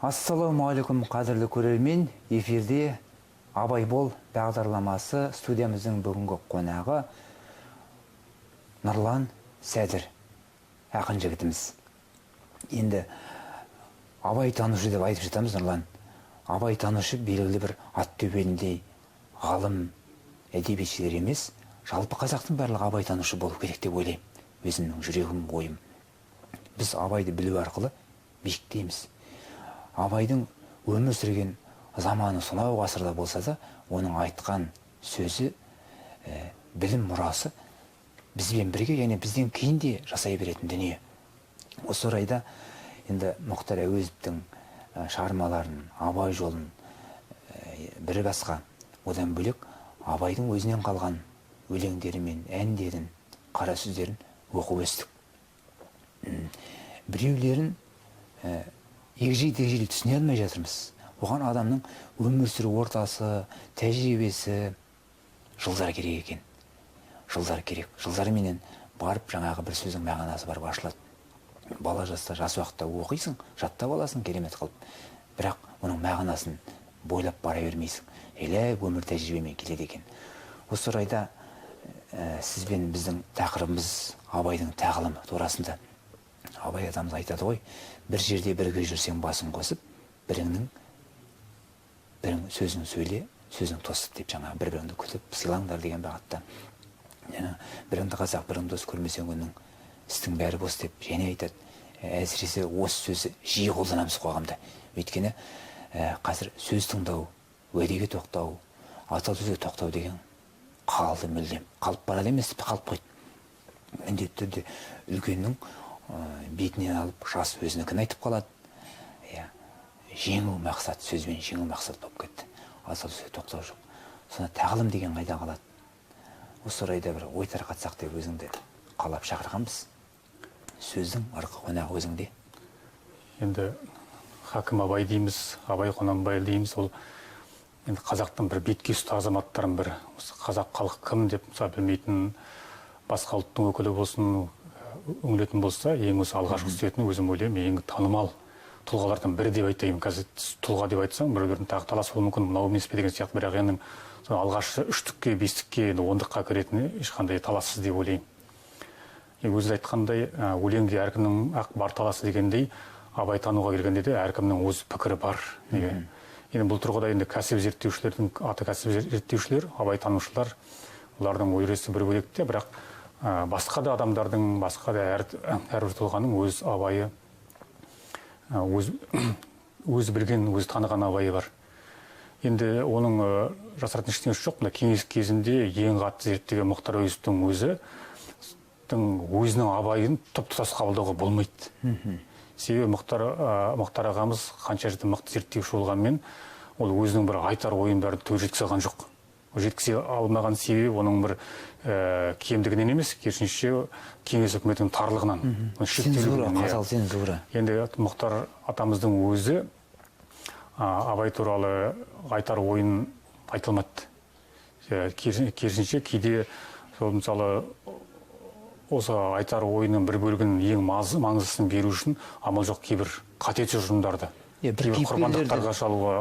Ассалаумағалейкум, қадірлі көрермен. Эфирде Абай бол бағдарламасы. Студиямыздың бүгінгі қонағы Нұрлан Сәдір, ақын жігітіміз. Енді абай танушы деп айтып жатамыз. Нұрлан, абай танушы белгілі бір ат төбеліндей ғалым, әдебиетшілер емес, жалпы қазақтың барлығы абай танушы болу керек деп ойлаймын. Өзімнің жүрегім, ойым. Біз абайды білу арқылы биіктейміз. Абайдың өмір сүрген заманы сонау ғасырда болса да, оның айтқан сөзі, білім мұрасы бізбен бірге, және бізден кейін де жасай беретін дүние. Осы орайда енді Мұхтар Әуезовтің шығармаларын, Абай жолын бірі басқа, одан бөлек Абайдың өзінен қалған өлеңдері мен әндерін, қара сөздерін оқып өстік. Біреулерін егжей-тегжейлі түсіне алмай жатырмыз. Оған адамның өмір сүру ортасы, тәжірибесі жылдар керек екен. Жылдар керек. Жылдарменен барып жаңағы бір сөздің мағынасы барып ашылады. Бала жаста, жас уақытта оқисың, жаттап аласың керемет қылып. Бірақ оның мағынасын бойлап бара бермейсің. Өмір тәжірибемен келеді екен. Осы орайда сізбен біздің тақырыбымыз Абайдың тағылымы турасында. Абай атамыз айтады ғой, бір жерде бірге жүрсең басын қосып, бірің сөзің сөйле, сөзің тосып деп жаңа бір-біріңді күтіп сыйлаңдар деген бағытта. Біріңді қазақ, біріңді дос көрмесең оның істің бәрі бос деп және айтады. Әсіресе осы сөзі жиі қолданамыз қоғамда. Өйткені қазір сөз тыңдау, уәдеге тоқтау, аталы сөзге тоқтау деген қалды мүлдем. Қалып барады емес, қалып қойды. Міндетті түрде үлкеннің бетінен алып жас өзінікін айтып қалады. Жеңу мақсат, сөзбен жеңу мақсат болып кетті. Аталы сөзге тоқтау жоқ. Сонда тағылым деген қайда қалады? Осы орайда бір ой тарқатсақ деп өзіңді қалап шақырғанбыз. Сөздің арқы қонағы өзіңде. Енді хакім Абай дейміз, Абай Құнанбай дейміз. Ол енді қазақтың бір бетке ұсты азаматтарын бір қазақ халық кім деп білмейтін, басқа ұлттың өкілі болсын, үңілетін болса, ең осы алғашқы түсетін өзім ойлаймын, ең танымал тұлғалардан бірі деп айтайын. Қазір тұлға деп айтсаң, бір-бірін тағы талас болуы мүмкін, мынау емес пе деген сияқты, бірақ енді алғашқы үштікке, бестікке, ондыққа кіретіні ешқандай талассыз деп ойлаймын. Өзі айтқандай, өлеңге әркімнің ақ бар таласы дегендей, Абай тануға келгенде де әркімнің өз пікірі бар. Енді бұл тұрғыда енді кәсіп зерттеушілердің аты кәсіп зерттеушілер, Абай танушылар, олардың ой өресі бір бөлекте, бірақ басқа да адамдардың, басқа да әрбір тұлғаның өз абайы, өз білген, өз таныған абайы бар. Енді оның жасыратын ештеңесі жоқ. Кеңес кезінде ең қатты зерттеген Мұхтар Әуезовтің өзінің абайын тұтас қабылдауға болмайды. Себебі Мұхтар ағамыз қанша жерде мықты зерттеуші болғанмен, ол өзінің бір айтар ойын бәрін түгел жеткізе алған жоқ. Жеткізе алмаған себебі оның бір кемдігінен емес, керісінше кеңес үкіметінің тарлығынан. Цензура. Енді Мұхтар атамыздың өзі Абай туралы айтар ойын айтылмады. Керісінше кейде мысалы осы айтар ойының бір бөлігін ең маңыздысын беру үшін амал жоқ кейбір қате тұжырымдарды. Құрбандықтарға шалуға,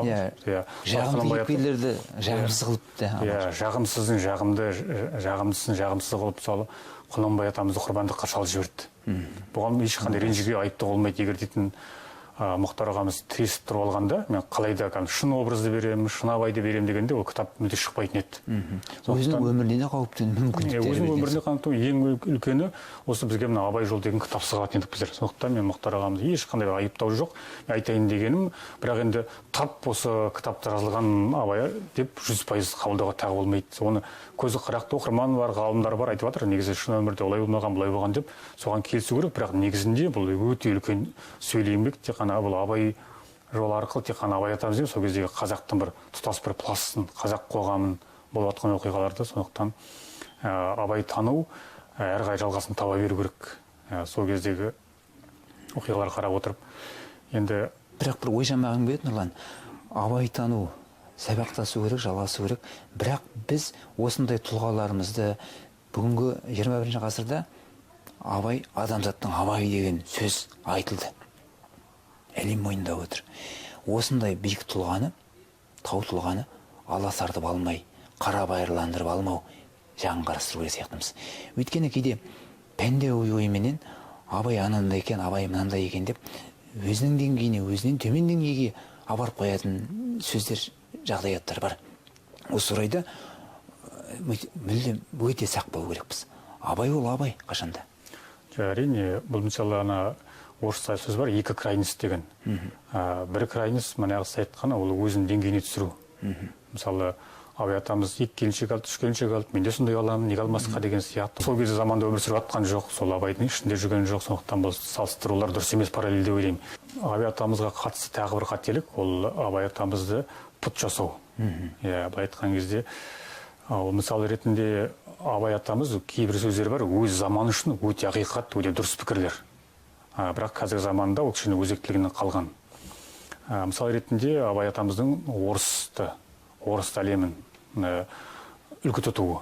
жағымды кейіпкерлерді жағымсыз қылыпты. Жағымсыздың жағымдысын жағымсыз қылып салу, Құнанбай атамызды құрбандыққа шалып жіберді. Бұған ешқандай ренжіге айыпты болмайды. Егер дейтін Мұхтар ағамыз тіресіп тұрып алғанда, мен қалайда шын образды беремін, шын Абайды беремін дегенде, ол кітап мүлде шықпайтын еді. Өзінің өміріне қауіптен мүмкіндіктері. Өзінің өміріне қауіптен ең үлкені осы бізге мына Абай жолы деген кітап сығатын едік біздер. Сондықтан мен Мұхтар ағамызды ешқандай айыптау жоқ. Айтайын дегенім, бірақ енді тап осы кітапта жазылған Абай деп 100% қабылдауға тағы болмайды. Оны көзі қырақты оқырман бар, ғалымдар бар, айтып жатыр. Негізі шын өмірде олай болмаған, бұлай болған деп соған келісу керек, бірақ негізінде бұл өте үлкен сөйлемдік, тек қана бұл Абай жолы арқылы тек қана Абай атамыз емес, сол кездегі қазақтың бір тұтас бір пластын, қазақ қоғамын болып жатқан оқиғаларды, сондықтан Абай тану әрі қарай жалғасын таба беру керек. Сол кездегі оқиғаларға қарап отырып. Енді бірақ бір ой жамағым келеді, Нұрлан. Абай тану сабақтасу керек, жалғасу керек. Бірақ біз осындай тұлғаларымызды бүгінгі 21 ғасырда Абай адамзаттың Абайы деген сөз айтылды. Әлем мойындап отыр. осындай биік тұлғаны, тау тұлғаны аласартып алмай, қара байырландырып алмау жағын қарастыру керек сияқтымыз. Өйткені кейде пәнде ойменен абай анандай екен, абай мынандай екен деп өзінің деңгейіне, өзінен төмен деңгейге апарып қоятын сөздер, жағдаяттар бар. Осы орайда мүлдем өте сақ болу керекпіз. Абай ол абай қашанда. Әрине, бұл мысалы ана орысша сөз бар, екі крайность деген. Бір крайность, манағы сіз айтқан, ол өзінің деңгейіне түсіру. Мысалы, абай атамыз 2 келіншек алды, 3 келіншек алды, мен де сондай аламын, неге алмасқа деген сияқты. Сол кезде заманда өмір сүріп жатқан жоқ, сол абайдың ішінде жүрген жоқ, сондықтан бұл салыстырулар дұрыс емес, параллель деп ойлаймын. Абай атамызға қатысты тағы бір қателік, ол абай атамызды пұт жасау. Былай айтқан кезде, мысалы ретінде абай атамыз кейбір сөздер бар, өз заманы үшін өте ақиқат, өте дұрыс пікірлер. Бірақ қазіргі заманда ол кішкене өзектілігінен қалған. Мысалы ретінде абай атамыздың орыс әлемін үлгі тұтуы.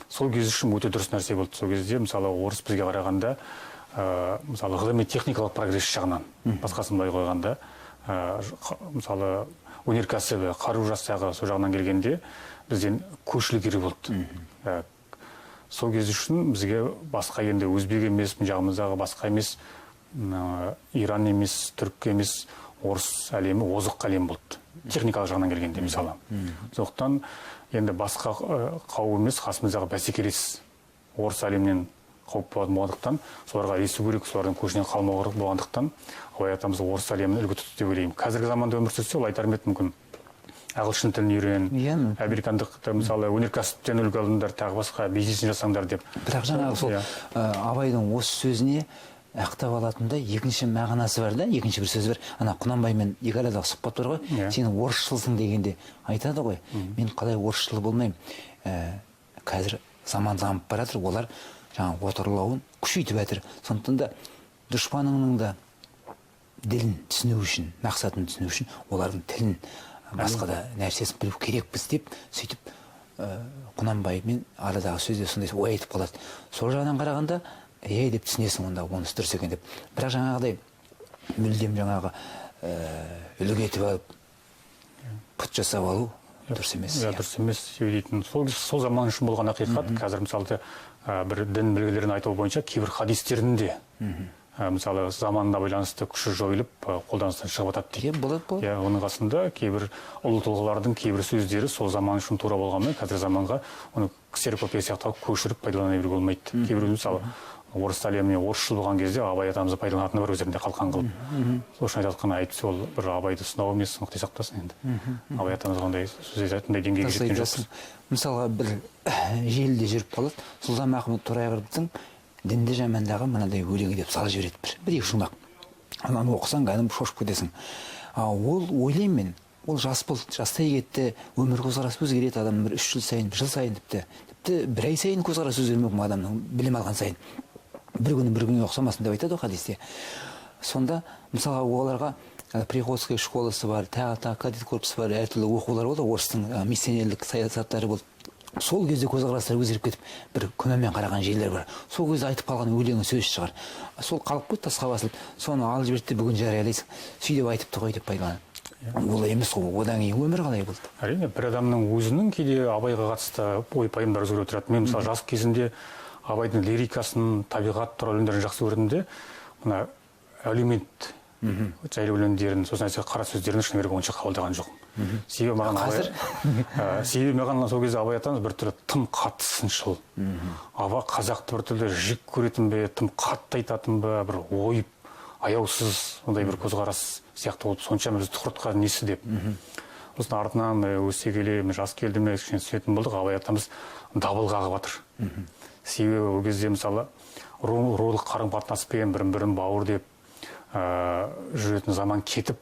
Сол кез үшін өте дұрыс нәрсе болды. Сол кезде мысалы орыс бізге қарағанда, мысалы ғылыми техникалық прогресс жағынан, басқасын былай қойғанда, мысалы өнеркәсібі, қару жасағы сол жағынан келгенде бізден көшілік ері болды. Сол кез үшін бізге басқа енді өзбек емес, жағымыздағы басқа емес, Иран емес, түрік емес, орыс әлемі озық әлем болды. Техникалық жағынан келгенде мысалы. Сондықтан енді басқа қауым емес, қасымыздағы бәсекелес орыс әлемінен қауіп болғандықтан, соларға ілесу керек, солардың көшінен қалмау керек болғандықтан, абай атамыз орыс әлемін үлгі тұтты деп ойлаймын. Қазіргі заманда өмір сүрсе, ол айтар ма еді мүмкін. Ағылшын тілін үйрен, американдық мысалы өнеркәсіптен үлгі алыңдар, тағы басқа бизнесін жасаңдар деп. Бірақ жаңағы сол абайдың осы сөзіне ақтап алатындай екінші мағынасы бар да, екінші бір сөз бар. Ана Құнанбаймен екі арадағы сұхбат бар ғой, сен орысшылсың дегенде айтады ғой, мен қалай орысшыл болмаймын. Қазір заман дамып баратыр, олар жаңағы отарлауын күшейтіп жатыр. Сондықтан да дұшпаныңның да ділін түсіну үшін, мақсатын түсіну үшін олардың тілін, басқа да нәрсесін білу керекпіз деп, сөйтіп Құнанбаймен арадағы сөзде сондай ой айтып қалады. Сол жағынан қарағанда деп түсінесің онда онысы дұрыс екен деп. Бірақ жаңағыдай мүлдем жаңағы үлгі етіп алып пұт жасап алу дұрыс емес. Дұрыс емес сөйлейтін. Сол заман үшін болған ақиқат. Қазір мысалы бір дін білгілерін айту бойынша кейбір хадистердің де мысалы заманына байланысты күші жойылып қолданыстан шығып жатады дейді. Оның қасында кейбір ұлы тұлғалардың кейбір сөздері сол заман үшін тура болғанымен қазір заманға оны ксерокопия сияқты көшіріп пайдалана беруге болмайды. Кейбір мысалы орыс әлеміне орысшыл болған кезде абай атамызды пайдаланатыны бар өздерінде қалқан қылып. Сол үшін айтқан айтысы ол бір абайды сынау емес, құдай сақтасын енді. Абай атамыз ондай сөз айтатындай деңгейге жеткен жоқпыз. Мысалға бір желіде жүріп қалады, Сұлтанмахмұт Торайғыровтың дінді жамандағы мынадай өлеңі деп салып жібереді бір-екі шумақ. Ананы оқысаң кәдімгі шошып кетесің. Ол ойлаймын мен, ол жас болды, жастай кетті, өмір көзқарасы өзгереді адам бір 3 жыл сайын тіпті бір ай сайын көзқарасы өзгермеуі мүмкін адамның білім алған сайын. Бір күні ұқсамасын деп айтады ғой хадисте. Сонда мысалға оларға приходская школасы бар, тағы кадет корпусы бар, әртүрлі оқулар болды, орыстың миссионерлік саясаттары болды. Сол кезде көзқарастар өзгеріп кетіп, бір күмәнмен қараған жерлер бар. Сол кезде айтып қалған өлеңі сөз шығар. Сол қалып қойды тасқа басылып, соны алып жіберді бүгін жариялайсың. Сөйтіп айтыпты ғой деп пайдаланады. Олай емес қой, одан кейін өмір қалай болды? Әрине, бір адамның өзінің кейде абайға қатысты ой-пайымдары өзгеріп тұрады. Мен мысалы жас кезінде абайдың лирикасын, табиғат туралы өлеңдерін жақсы көрдім де, мына әлеумет жайлы өлеңдерін, сосын әсіресе қара сөздерін шыны керек онша қабылдаған жоқпын. Себебі маған сол кезде абай атамыз бір түрлі тым қатты сыншыл. Қазақты бір түрлі жек көретін бе, тым қатты айтатын ба, бір ойып, аяусыз ондай бір көзқарас сияқты болып, сонша біз тұқыртқан несі деп. Сосын артынан өсе келе, жас келді ме, кішкене түсінетін болдық, абай атамыз дабыл қағып жатыр. Себебі ол кезде мысалы рулық қарым қатынаспен бірін бауыр деп жүретін заман кетіп,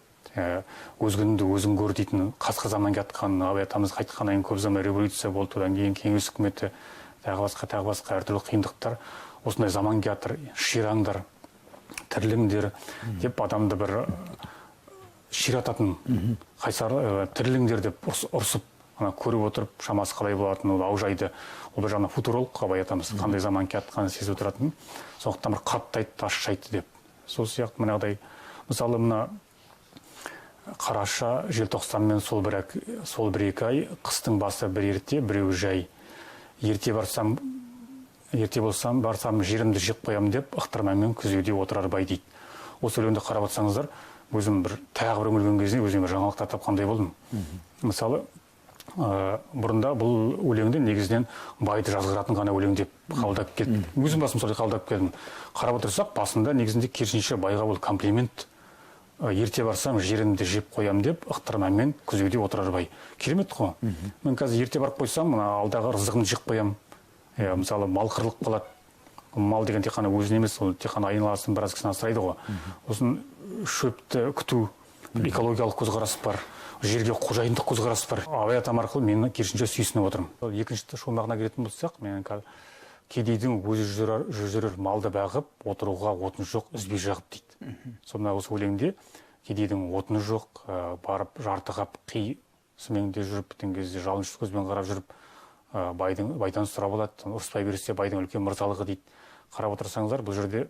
өз күніңді өзің көр дейтін қасқа заманға атқан абай атамыз қайтқаннан кейін көп ұзамай революция болды, одан кейін кеңес үкіметі тағы басқа әртүрлі қиындықтар, осындай заманға жатыр, шираңдар, тіріліңдер деп адамды бір ширататын, қайсар тіріліңдер деп ұрсып көріп отырып, шамасы қалай болатынын, ол аужайды. Ол бір жағынан футуролог абай атамыз қандай заманға атқанын сезіп отыратын. Сондықтан бір қатты айтты, ащы айтты деп. Сол сияқты мынағыдай, мысалы мына қараша, желтоқсанмен сол бір екі ай, қыстың басы бір ерте, біреу жай. Ерте болсам, барсам жерімді жеп қоям деп, ықтырмамен күзеуде отырар бай дейді. Осы өлеңді қарап атсаңыздар, өзім бір тағы бір үңілген кезде өзіме жаңалықтар тапқандай болдым. Мысалы, бұрында бұл өлеңді негізінен байды жазғыратын ғана өлең деп қабылдап келдім. Өзім басым солай қабылдап келдім. Қарап отырсақ, басында негізінде керісінше байға бұл комплимент. Ерте барсам жерімді жеп қоям деп, ықтырмамен күзеуде отырар бай. Керемет қой. Мен қазір ерте барып қойсам, алдағы рызығымды жеп қоям. Мысалы, мал қырылып қалады. Мал деген тек қана өзін емес, ол тек қана айналасын біраз кісіні асырайды ғой. Осын шөпті күту, экологиялық көзқарас бар, жерге қожайындық көзқарас бар. Абай атам арқылы мен керісінше сүйсініп отырмын. Екінші шумағына келетін болсақ, мен кедейдің өзі жүрер малды бағып, отыруға отын жоқ, үзбей жағып дейді. Сонда осы өлеңде кедейдің отыны жоқ, барып жарты қап қи сүмеңде жүріп, біткен кезде жалынышты көзбен қарап жүріп, байдан сұрап алады, ұрыспай берсе байдың үлкен мырзалығы дейді. Қарап отырсаңыздар, бұл жерде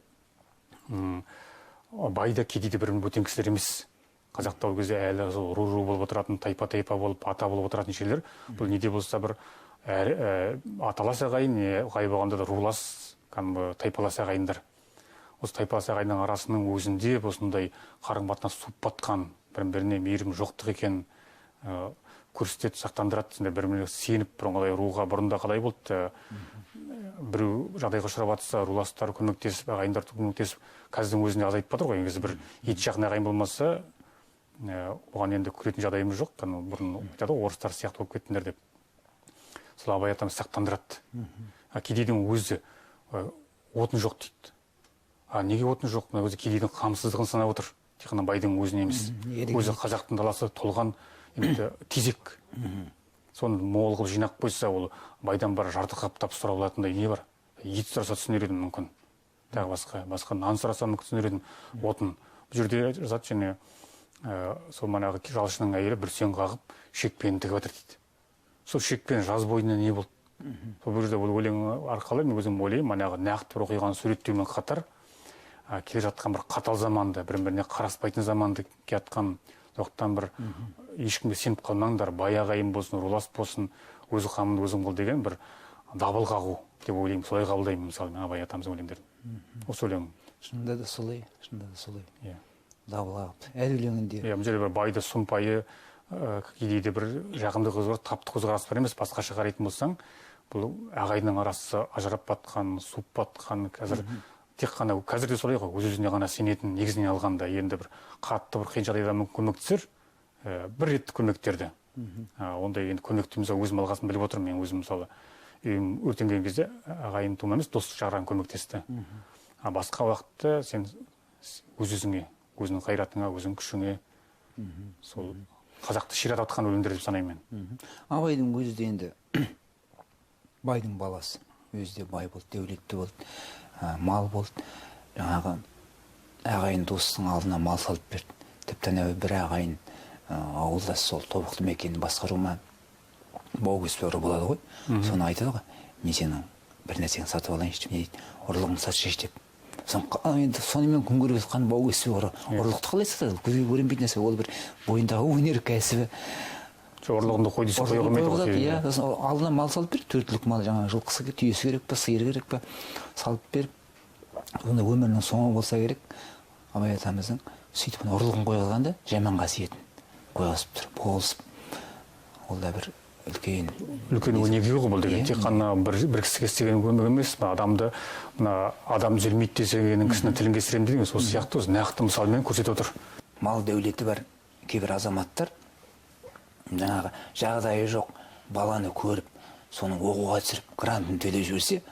байда кедейді бірін бөтен кісілер емес. Қазақта ол кезде әлі ру болып отыратын, тайпа болып, ата болып отыратын шелер. Бұл неде болса бір аталас ағайын, ғай болғанда да рулас, тайпалас ағайындар. Осы тайпалас ағайынның арасының өзінде осындай қарым-қатынас суып батқан, бірін-біріне мейірім жоқтық екен көрсетеді, сақтандырады, бір-біріне сеніп, бұрынғыдай руға бұрында қалай болды, біреу жағдайға ұшырап жатса, руластар көмектесіп, ағайындар көмектесіп, қазірдің өзіне азайтып жатыр ғой. Негізі бір ет жақын ағайын болмаса, оған енді көретін жағдайымыз жоқ. Бұрын айтады ғой, орыстар сияқты болып кеттіңдер деп. Сол Абай атамыз сақтандырады. Кедейдің өзі отын жоқ дейді. Неге отын жоқ? Өзі кедейдің қамсыздығын санап отыр. Тек қана байдың өзіне емес. Өзі қазақтың даласы толған тезек. Соны мол қылып жинап қойса, ол байдан бар жарты қап тапсыра алатындай не бар? Ет сұраса түсінер едім мүмкін. Тағы басқа нан сұраса мүмкін түсінер едім. Отын. Бұл жерде жазады, және сол манағы жалшының әйелі бір сен қағып, шекпенін тігіп жатыр дейді. Сол шекпен жаз бойында не болды? Бұл жерде бұл өлең арқылы мен өзім ойлаймын, манағы нақты бір оқиғаны суреттеумен қатар келе жатқан бір қатал заманды, бір-біріне қараспайтын заманды келатқан, сондықтан бір ешкімге сеніп қалмаңдар, бай ағайын болсын, рулас болсын, өзі қамын өзің қыл деген бір дабыл қағу деп ойлаймын, солай қабылдаймын мысалы мен Абай атамыздың өлеңдерін. Осы өлең. Шынында да солай. Дабыл қағып. Әр өлеңінде. Бұл жерде бір байды сұмпайы, кедейде бір жағымды көзқарас, тапты көзқарас бар емес, басқаша қарайтын болсаң, бұл ағайынның арасы ажырап батқан, суып батқан, қазір де солай ғой, өз-өзіне ғана сенетін, негізінен алғанда енді бір қатты бір қиын жағдайда көмектесер, бір рет көмектерді. Ондай енді көмекті мысалы өзім алғасын біліп отырмын. Мен өзім мысалы үйім өртенген кезде ағайын туым емес, дос жағынан көмектесті. Басқа уақытта сен өз-өзіңе, өзіңнің қайратыңа, өзің күшіңе сол қазақты ширатып жатқан өлеңдер деп санаймын мен. Абайдың өзі де енді байдың баласы. Өзі де бай болды, дәулетті болды, мал болды. Жаңағы ағайын достың алдына мал салып берді. Тіпті бір ағайын ауылдас сол тобықты мекенін басқаруыма бау кеспе ұры болады ғой. Соны айтады ғой. Мен сенің бір нәрсені сатып алайыншы деп, не дейді, ұрлығыңды сатшы деп. Сонымен күн көріп жатқан бау кеспе ұры ұрлықты қалай сатады? Көзге көрінбейтін нәрсе, ол бір бойындағы өнер кәсібі. Ұрлығыңды қой десе қоя қоймайды ғой. Алдына мал салып беріп, төртлік мал, жаңағы жылқысы түйесі керек па, сиыр керек па, салып беріп, сонда өмірінің соңы болса керек. Абай атамыздың сөйтіп ұрлығын қойғанда жаман қасиетін қойғызып тұр, болысып. Ол да бір үлкен өнеге ғой бұл деген. Тек қана бір кісіге істеген көмек емес, адам түзелмейді десегенің кісінің тілін кесіремін деген, сол сияқты өзі нақты мысалмен көрсетіп отыр. Мал дәулеті бар кейбір азаматтар жаңағы жағдайы жоқ баланы көріп, соның оқуға түсіріп, грантын төлеп жіберсе,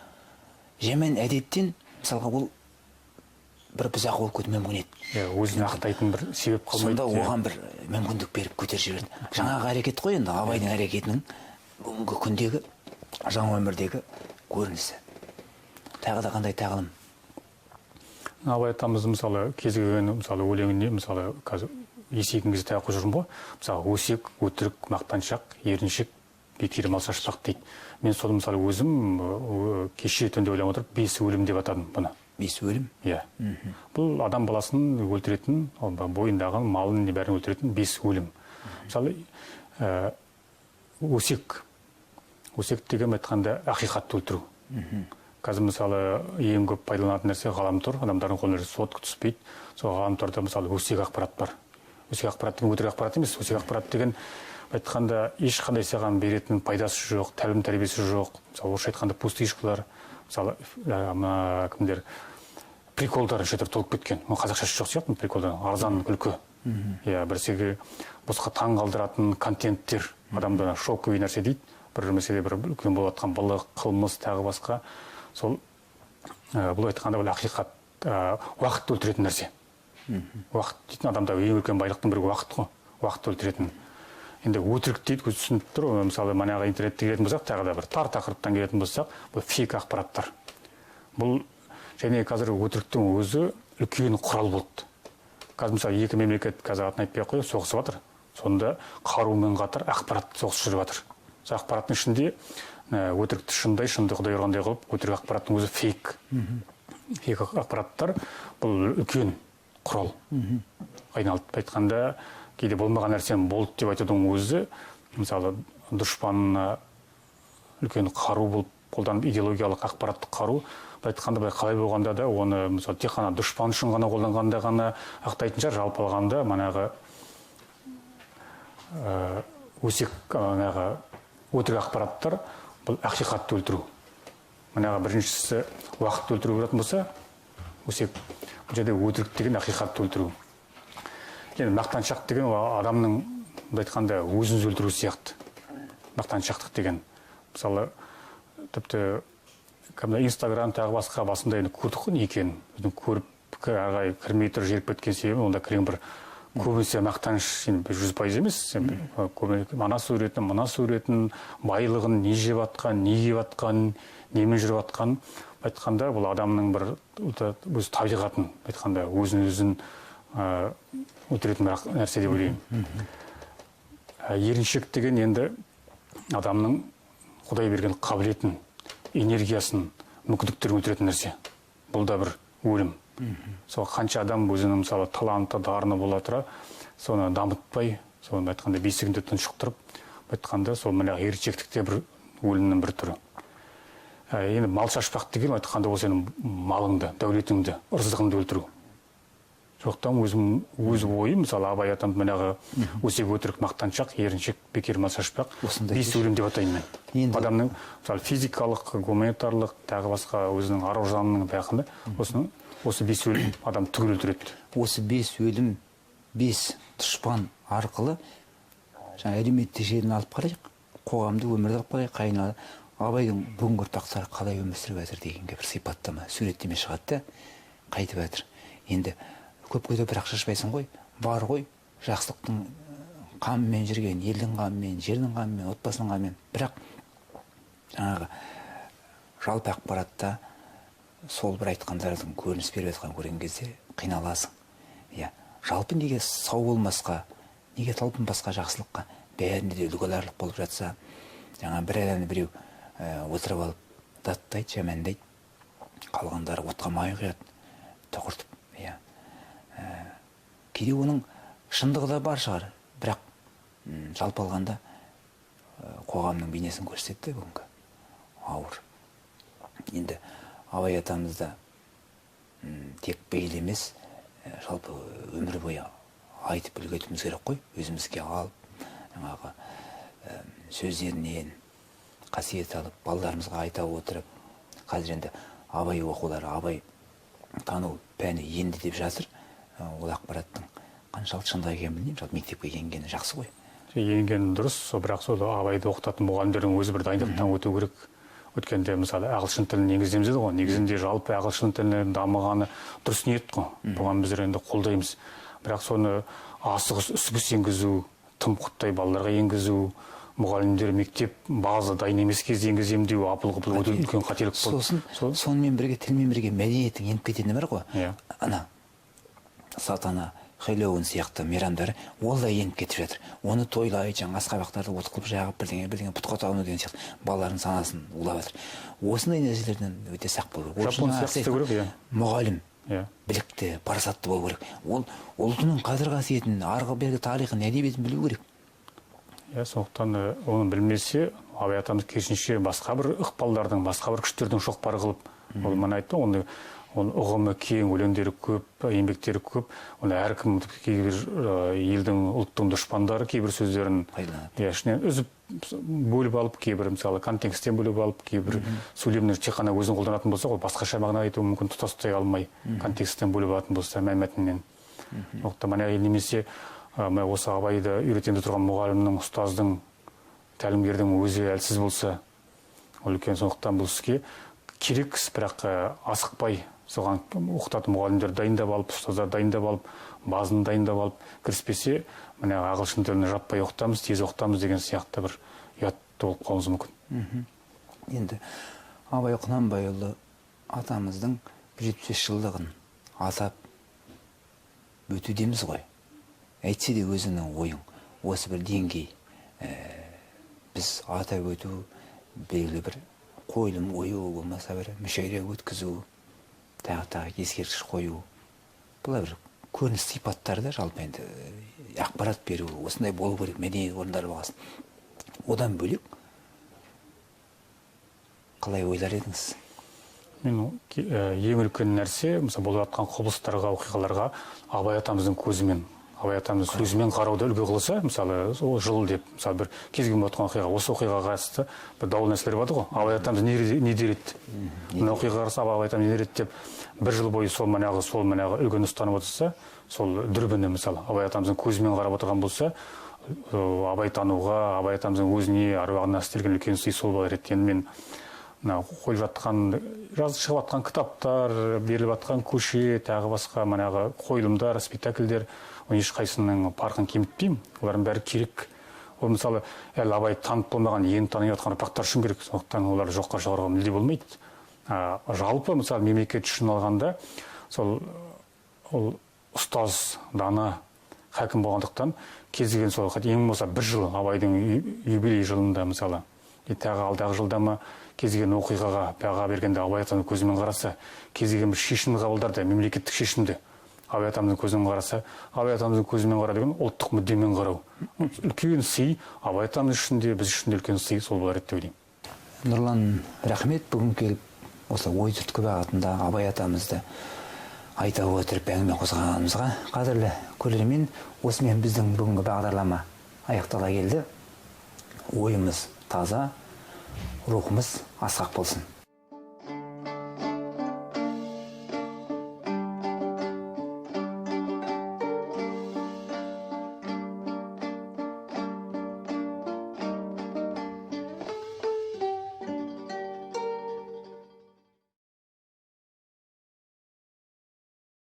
жаман әдеттен мысалға ол бір бұзақ болып кетуі мүмкін еді. Өзін ақтайтын бір себеп қалмайды. Сонда оған бір мүмкіндік беріп көтеріп жіберді. Жаңағы әрекет қой енді Абайдың әрекетінің бүгінгі күндегі жаңа өмірдегі көрінісі. Тағы да қандай тағылым? Абай атамыз мысалы кез келген мысалы өлеңіне мысалы қазір есейген кезде тағы қойып жүрмін ғой. Мысалы өсек, өтірік, мақтаншақ, еріншек, бекер мал шашпақ дейді. Мен сол мысалы өзім кеше түнде ойлап отырып 5 өлім деп атадым бұны. бес өлім. Иә. Бұл адам баласын өлтіретін, бойындағы малын не бәрін өлтіретін 5 өлім. Мысалы, өсек деген айтқанда ақиқатты өлтіру. Қазір мысалы ең көп пайдаланатын нәрсе ғаламтор, адамдардың қолына сотқа түспейді. Сол ғаламторда мысалы өсек ақпарат бар. Өсек ақпарат деген өтірік ақпарат емес. Өсек ақпарат деген айтқанда ешқандай саған беретін пайдасы жоқ, тәлім тәрбиесі жоқ. Мысалы орысша айтқанда пустышкалар, мысалы кімдер приколдар шетір толып кеткен. Қазақшасы жоқ сияқты приколдар, арзан күлкі. Иә, бірсеге босқа таң қалдыратын контенттер, адамда шоковый нәрсе дейді. Бір мәселе бір үлкен болып жатқан былық, қылмыс, тағы басқа. Сол бұл айтқанда бұл ақиқат, уақытты өлтіретін нәрсе. Уақыт дейтін адамда ең үлкен байлықтың бірі уақыт қой, уақытты өлтіретін. Енді өтірік дейді, түсініп тұр. Мысалы, манағы интернетте келетін болсақ, тағы да бір тар тақырыптан келетін болсақ, бұл фейк ақпараттар. Бұл және қазір өтіріктің өзі үлкен құрал болды. Қазір мысалы екі мемлекет қазір атын айтпай қойып соғысып жатыр. Сонда қарумен қатар ақпарат соғыс жүріп жатыр. Сол ақпараттың ішінде өтірікті шындай, шынды құдай ұрғандай қылып, өтірік ақпараттың өзі фейк. Фейк ақпараттар бұл үлкен құрал. Айналып айтқанда, кейде болмаған нәрсені болды деп айтудың өзі, мысалы, дұшпанына үлкен қару болып қолданып, идеологиялық ақпараттық қару, айтқанда қалай болғанда да оны мысалы тек қана дұшпан үшін ғана қолданғанда ғана ақтайтын шығар. Жалпы алғанда манағы өтірік ақпараттар бұл ақиқатты өлтіру. Манағы біріншісі уақытты өлтіру болатын болса, өсек бұл жерде өтірік деген ақиқатты өлтіру. Енді мақтаншақ деген адамның айтқанда өзін өлтіру сияқты. Мақтаншақтық деген. Мысалы, тіпті Инстаграм тағы басқа басында енді көрдік қой не екенін. Біздің көріп ағай кірмей тұр жеріп кеткен себебі, онда кірген бір көбінесе мақтаныш 100% емес. Ана суретін, мына суретін, байлығын не жеп атқан, не киіп атқан, немен жүріп атқан. Айтқанда бұл адамның бір өз табиғатын, айтқанда өзін өлтіретін нәрсе деп ойлаймын. Еріншек деген енді адамның Құдай берген қабілетін, энергиясын, мүмкіндіктерін өлтіретін нәрсе. Бұл да бір өлім. Сол қанша адам өзінің мысалы таланты, дарыны бола тұра, соны дамытпай, соны айтқанда бесігінде тұншықтырып, айтқанда сол мына еріншектікте бір өлімнің бір түрі. Енді мал шашпақ деген айтқанда ол сенің малыңды, дәулетіңді, ырзығыңды өлтіру. Жоқтан өз ойы, мысалы Абай атам мінағы өсек өтірік мақтаншақ, еріншек бекер мал шашпақ, 5 өлім деп атайын мен. Адамның мысалы физикалық, гуманитарлық, тағы басқа өзінің ар-ожданының бақында осы 5 өлім адам түгел өлтіреді. Осы 5 өлім, 5 дұшпан арқылы жаңа әлеуметтік желіні алып қарайық, қоғамды өмірді алып қарайық, қайнады. Абайдың бүгінгі ұрпақтары қалай өмір сүріп жатыр дегенге бір сипаттама, суреттеме шығады да, қайтып жатыр. Енді көп-көйде бірақ шашпайсың ғой, бар ғой, жақсылықтың қамымен жүрген, елдің қамымен, жердің қамымен, отбасының қамымен. Бірақ жаңағы жалпы ақпаратта сол бір айтқандардың көрініс беріп жатқан көрген кезде қиналасың. Иә, жалпы неге сау болмасқа, неге талпынбасқа жақсылыққа, бәрінде де үлгі-аларлық болып жатса, жаңа бір адамды біреу отырып алып даттайды, жамандайды, қалғандары отқа май құяды, тұқыртып. Иә. Кейде оның шындығы да бар шығар, бірақ жалпы алғанда қоғамның бейнесін көрсетті бүгінгі ауыр. Енді Абай атамызда тек бейіл емес, жалпы өмір бойы айтып үлгетуіміз керек қой, өзімізге алып, жаңағы сөздерінен қасиет алып, балаларымызға айта отырып, қазір енді Абай оқулары, Абай тану пәні енді деп жатыр. Ол ақпараттың қаншалық шындық екенін білмеймін, жалпы мектепке енгені жақсы ғой. Енгені дұрыс, бірақ сол Абайды оқытатын мұғалімдердің өзі бір дайындықтан өту керек. Өткенде мысалы ағылшын тілін енгіземіз ғой. Негізінде жалпы ағылшын тілінің дамығаны дұрыс ниет қой. Бұған біздер енді қолдаймыз. Бірақ соны асығыс үсігіс енгізу, тым құттай балаларға енгізу, мұғалімдер мектеп база дайын емес кезде енгіземін деу апыл-ғұпыл өте үлкен қателік болды. Сонымен бірге тілмен бірге мәдениеттің еніп кететіні бар ғой. Ана сатана Хэллоуин сияқты мейрамдары ол да еніп кетіп жатыр. Оны тойлай, жаңа асқабақтарды от қылып жағып бірдеңе пұтқа табыну деген сияқты балалардың санасын улап жатыр. Осындай нәрселерден өте сақ болу керек. Жапон сияқты істеу керек, иә. Мұғалім Иә. білікті, парасатты болу керек. Ол ұлтының қадір қасиетін, арғы бергі тарихын, әдебиетін білу керек. Иә, сондықтан оны білмесе, абай атамыз керісінше басқа бір ықпалдардың, басқа бір күштердің шоқпары қылып, ол мана айтты, оны ұғымы кең, өлеңдері көп, еңбектері көп, оны әркім кейбір елдің, ұлттың дұшпандары кейбір сөздерін ішінен үзіп бөліп алып, кейбір мысалы контекстен бөліп алып, кейбір сөйлемдер тек қана өзін қолданатын болса, ол басқаша мағына айтуы мүмкін, тұтастай алмай контекстен бөліп алатын болса, мәтіннен. Немесе осы абайды үйретемде тұрған мұғалімнің, ұстаздың, тәлімгердің өзі әлсіз болса, ол үлкен, сондықтан бұл іске керек, бірақ асықпай соған оқытатын мұғалімдер дайындап алып, ұстаздар дайындап алып, базын дайындап алып, кіріспесе, міне ағылшын тілін жаппай оқытамыз, тез оқытамыз деген сияқты бір ұят болып қалуымыз мүмкін. Енді Абай Құнанбайұлы атамыздың 75 жылдығын атап өтудеміз ғой. Әйтсе де өзінің ойың, осы бір деңгей біз атап өту, белгілі бір қойылым ойы болмаса бір мүшәйра өткізу, тағы ескерткіш қою. Бұл бір көрініс сипаттарда жалпы енді ақпарат беру, осындай болу керек мәдени орындар болғасын. Одан бөлек қалай ойлар едіңіз? Мен ең үлкен нәрсе, мысалы болып жатқан құбылыстарға, оқиғаларға абай атамыздың көзімен, абай атамыздың сөзімен қарауды үлгі қылса, мысалы ол жыл деп, мысалы бір кез келген болған оқиға, осы оқиғаға қатысты бір даулы нәрселер бар ғой, абай атамыз не дер еді, мына оқиғаға қатысты абай атамыз не дер еді деп, бір жыл бойы сол манағы үлгіні ұстанып отырса, сол дүрбіні мысалы абай атамыздың көзімен қарап отырған болса, абай тануға, абай атамыздың өзіне, аруағына істелген үлкен сый сол болар еді. Мен қойып жатқан, шығып жатқан кітаптар, беріліп жатқан көше, тағы басқа манағы қойылымдар, спектакльдер, ешқайсының парқын кемітпеймін. Олардың бәрі керек. Ол мысалы әлі абай танып болмаған, енді тани жатқан ұрпақтар үшін керек. Сондықтан олар жоққа шығаруға мүлде болмайды. Жалпы мысалы мемлекет үшін алғанда, сол ұстаз, дана, хакім болғандықтан кез келген сол ең болса бір жыл абайдың юбилей жылында мысалы, тағы алдағы жылда ма кез келген оқиғаға баға бергенде абай атамыздың көзімен қараса, кез келген бір шешім қабылдарда, мемлекеттік шешімді абай атамыздың көзімен қараса, абай атамыздың көзімен қара деген ұлттық мүддемен қарау. Үлкен сый, абай атамыз үшін де, біз үшін де үлкен сый сол болар еді деп ойлаймын. Нұрлан, рахмет, бүгін келіп осы ой түрткі бағытында абай атамызды айта отырып әңгіме қозғағанымызға. Қадірлі көрермен, осымен біздің бүгінгі бағдарлама аяқтала келді. Ойымыз таза, рухымыз асқақ болсын.